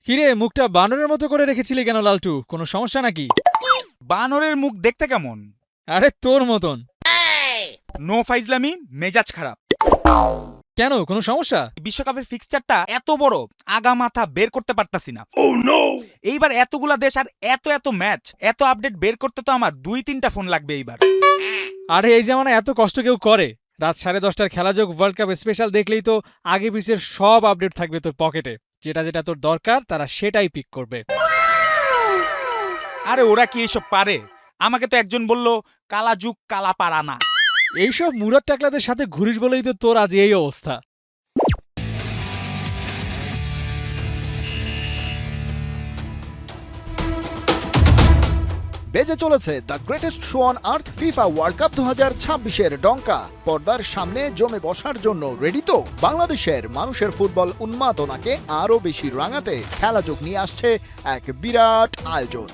কিরে, মুখটা বানরের মতো করে রেখেছিলি কেন লালটু? কোনো সমস্যা নাকি? বানরের মুখ দেখতে কেমন? আরে তোর মতন। নো ফাইজলামি, মেজাজ খারাপ। কেন, কোনো সমস্যা? বিশ্বকাপের ফিক্সচারটা এত বড়, আগা মাথা বের করতে পারতাছি না। এইবার এতগুলা দেশ আর এত এত ম্যাচ, এত আপডেট বের করতে তো আমার 2-3টা ফোন লাগবে এইবার। আরে এই জামানা এত কষ্ট কেউ করে? রাত 10:30টার খেলাযোগ ওয়ার্ল্ড কাপ স্পেশাল দেখলেই তো আগে পিছের সব আপডেট থাকবে তোর পকেটে। যেটা যেটা তোর দরকার তারা সেটাই পিক করবে। আরে ওরা কি এসব পারে? আমাকে তো একজন বলল কালা যুগ কালা পারা না। এইসব মুরাদ টাকলাদের সাথে ঘুরিস বলেই তো তোর আজ এই অবস্থা। বেজে চলেছে the greatest show on earth FIFA world cup 2026-এর ডঙ্কা। পর্দার সামনে জমে বসার জন্য রেডি তো? বাংলাদেশের মানুষের ফুটবল উন্মাদনাকে আরো বেশি রাঙাতে খেলাযোগ নিয়ে আসছে এক বিরাট আয়োজন।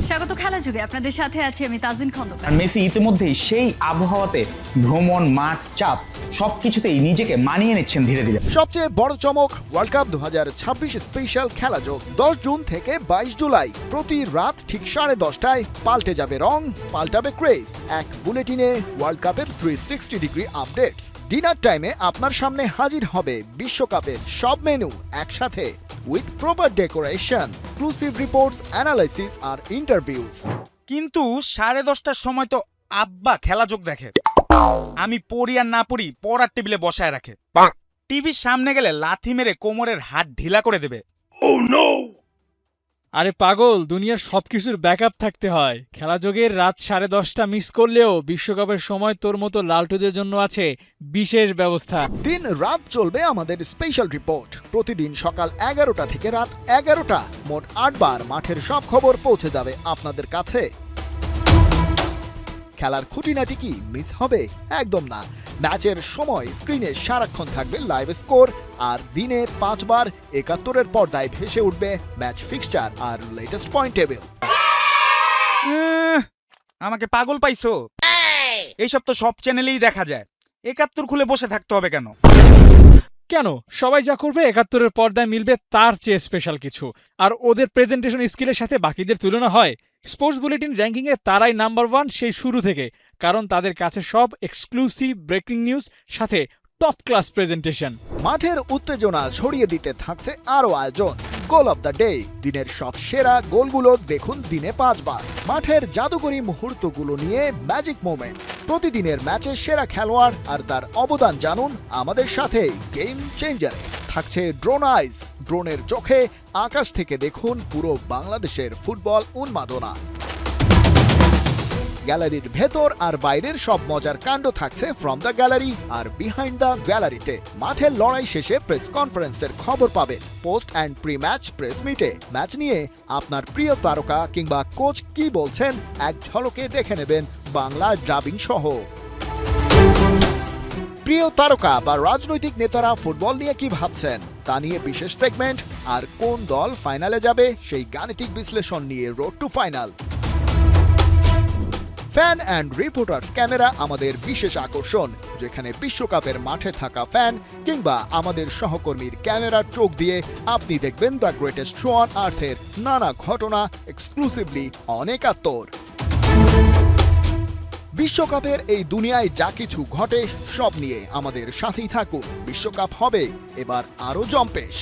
স্বাগত খেলা যুগে, আপনাদের সাথে আছি আমি তাজিন খন্দকার। আর মেসি ইতিমধ্যেই সেই আবহাওয়াতে ভ্রমণ, মাঠ, চাপ সবকিছুতেই নিজেকে মানিয়ে নিচ্ছেন ধীরে ধীরে। সবচেয়ে বড় চমক, ওয়ার্ল্ড কাপ 2026 স্পেশাল খেলাযোগ 10 জুন থেকে 22 জুলাই প্রতি রাত ঠিক 10:30টায় পাল্টে যাবে রং, পাল্টাবে ক্রেজ। এক বুলেটিনে ওয়ার্ল্ড কাপের 360 ডিগ্রি আপডেটস। ডিনার টাইমে আপনার সামনে হাজির হবে বিশ্বকাপের সব মেনু একসাথে, with proper decoration, exclusive reports, analysis আর ইন্টারভিউস। কিন্তু 10:30টার সময় তো আব্বা খেলাযোগ দেখে। আমি পড়ি আর না পড়ি পড়ার টেবিলে বসায় রাখে। টিভির সামনে গেলে লাথি মেরে কোমরের হাত ঢিলা করে দেবে। আরে পাগল, দুনিয়ার সবকিছুর ব্যাকআপ থাকতে হয়। খেলাযোগের রাত 10:30টা মিস করলেও বিশ্বকাপের সময় তোর মতো লালটুদের জন্য আছে বিশেষ ব্যবস্থা। দিন রাত চলবে আমাদের স্পেশাল রিপোর্ট। প্রতিদিন সকাল 11টা থেকে রাত 11টা মোট 8 বার মাঠের সব খবর পৌঁছে যাবে আপনাদের কাছে। খেলার খুঁটিনাটি কি মিস হবে? একদম না। ম্যাচের সময় স্ক্রিনে সারাক্ষণ থাকবে লাইভ স্কোর, আর দিনে 5 বার 71-এর পর্দায় ভেসে উঠবে ম্যাচ ফিক্সচার আর লেটেস্ট পয়েন্ট টেবিল। আমাকে পাগল পাইছো? এইসব তো সব চ্যানেলেই দেখা যায়। 71 খুলে বসে থাকতে হবে কেন? কেন, সবাই যা করবে 71-এর পর্দায় মিলবে তার চেয়ে স্পেশাল কিছু। আর ওদের প্রেজেন্টেশন স্কিলের সাথে বাকিদের তুলনা হয়? স্পোর্টস বুলেটিন র্যাঙ্কিংয়ে তারাই নাম্বার 1 সেই শুরু থেকে, কারণ তাদের কাছে সব এক্সক্লুসিভ ব্রেকিং নিউজ, সাথে টপ ক্লাস প্রেজেন্টেশন। মাঠের উত্তেজনা ছড়িয়ে দিতে থাকছে আরো আয়োজন। গোল অফ দ্য ডে, দিনের সব সেরা গোলগুলো দেখুন দিনে 5 বার। মাঠের জাদুকরী মুহূর্তগুলো নিয়ে ম্যাজিক মোমেন্ট। প্রতিদিনের ম্যাচের সেরা খেলোয়াড় আর তার অবদান জানুন আমাদের সাথে গেম চেঞ্জার। থাকছে ড্রোন আইজ, ড্রোনের চোখে আকাশ থেকে দেখুন পুরো বাংলাদেশের ফুটবল উন্মাদনা। গ্যালারির ভেতর আর বাইরের সব মজার কাণ্ড থাকছে ফ্রম দ্য গ্যালারি আর বিহাইন্ড দ্য গ্যালারিতে। মাঠের লড়াই শেষে প্রেস কনফারেন্সের খবর পাবেন। Post and pre match press মিটে ম্যাচ নিয়ে আপনার প্রিয় তারকা কিংবা কোচ কি বলছেন এক ঝলকে দেখে নেবেন বাংলা ডাবিং সহ। প্রিয় তারকা বা রাজনৈতিক নেতারা ফুটবল নিয়ে কি ভাবছেন তা নিয়ে বিশেষ সেগমেন্ট, আর কোন দল ফাইনালে যাবে সেই গাণিতিক বিশ্লেষণ নিয়ে road to final. Fan and reporters camera আমাদের বিশেষ আকর্ষণ, যেখানে বিশ্বকাপের মাঠে থাকা ফ্যান কিংবা আমাদের সহকর্মীর ক্যামেরার চোখ দিয়ে আপনি দেখবেন দ্য গ্রেটেস্ট শো অন আর্থের নানা ঘটনা এক্সক্লুসিভলি অন 71। বিশ্বকাপের এই দুনিয়ায় যা কিছু ঘটে সব নিয়ে আমাদের সাথেই থাকুন। বিশ্বকাপ হবে এবার আরো জম্পেশ।